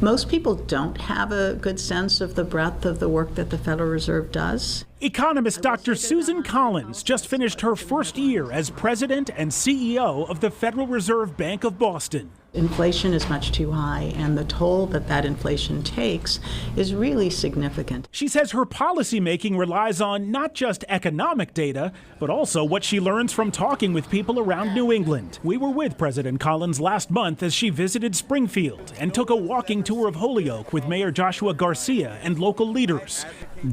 Most people don't have a good sense of the breadth of the work that the Federal Reserve does. Economist Dr. Susan Collins just finished her first year as president and CEO of the Federal Reserve Bank of Boston. Inflation is much too high, and the toll that inflation takes is really significant. She says her policymaking relies on not just economic data, but also what she learns from talking with people around New England. We were with President Collins last month as she visited Springfield and took a walking tour of Holyoke with Mayor Joshua Garcia and local leaders.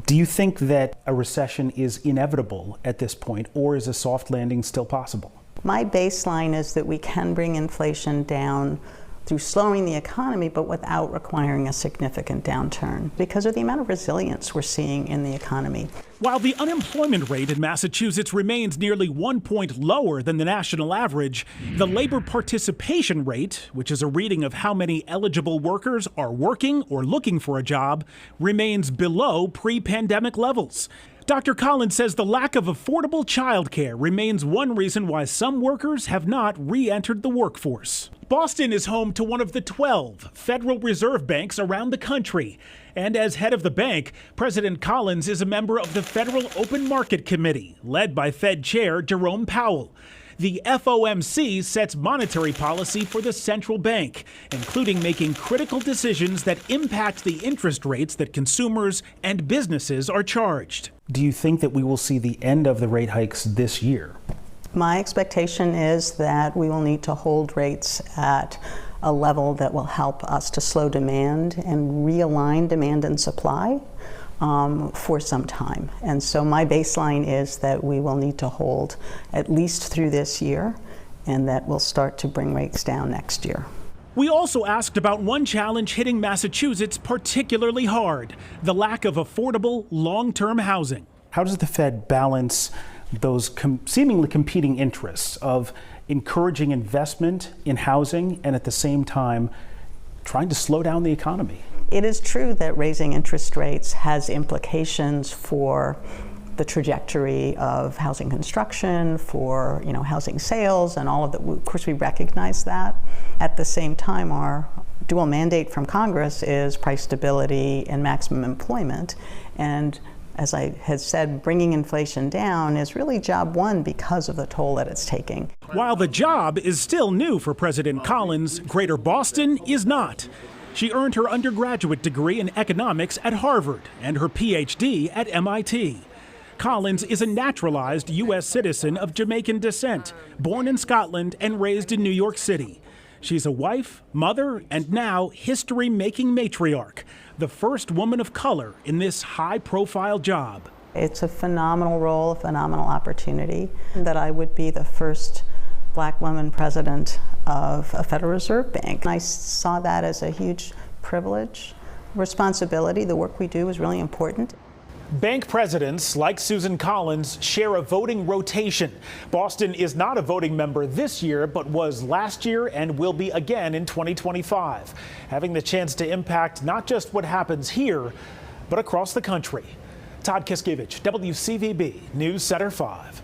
Do you think that a recession is inevitable at this point, or is a soft landing still possible? My baseline is that we can bring inflation down through slowing the economy, but without requiring a significant downturn because of the amount of resilience we're seeing in the economy. While the unemployment rate in Massachusetts remains nearly 1 point lower than the national average, the labor participation rate, which is a reading of how many eligible workers are working or looking for a job, remains below pre-pandemic levels. Dr. Collins says the lack of affordable childcare remains one reason why some workers have not re-entered the workforce. Boston is home to one of the 12 Federal Reserve banks around the country. And as head of the bank, President Collins is a member of the Federal Open Market Committee, led by Fed Chair Jerome Powell. The FOMC sets monetary policy for the central bank, including making critical decisions that impact the interest rates that consumers and businesses are charged. Do you think that we will see the end of the rate hikes this year? My expectation is that we will need to hold rates at a level that will help us to slow demand and realign demand and supply for some time. And so my baseline is that we will need to hold at least through this year, and that we'll start to bring rates down next year. We also asked about one challenge hitting Massachusetts particularly hard: the lack of affordable long-term housing. How does the Fed balance those seemingly competing interests of encouraging investment in housing and at the same time trying to slow down the economy? It is true that raising interest rates has implications for the trajectory of housing construction, for housing sales, and all of that. Of course, we recognize that. At the same time, our dual mandate from Congress is price stability and maximum employment. And as I had said, bringing inflation down is really job one because of the toll that it's taking. While the job is still new for President Collins, Greater Boston is not. She earned her undergraduate degree in economics at Harvard and her PhD at MIT. Collins is a naturalized U.S. citizen of Jamaican descent, born in Scotland and raised in New York City. She's a wife, mother, and now history-making matriarch, the first woman of color in this high-profile job. It's a phenomenal role, a phenomenal opportunity, that I would be the first Black woman president of a Federal Reserve Bank. I saw that as a huge privilege, responsibility. The work we do is really important. Bank presidents like Susan Collins share a voting rotation. Boston is not a voting member this year, but was last year and will be again in 2025, having the chance to impact not just what happens here, but across the country. Todd Kiskiewicz, WCVB News Center 5.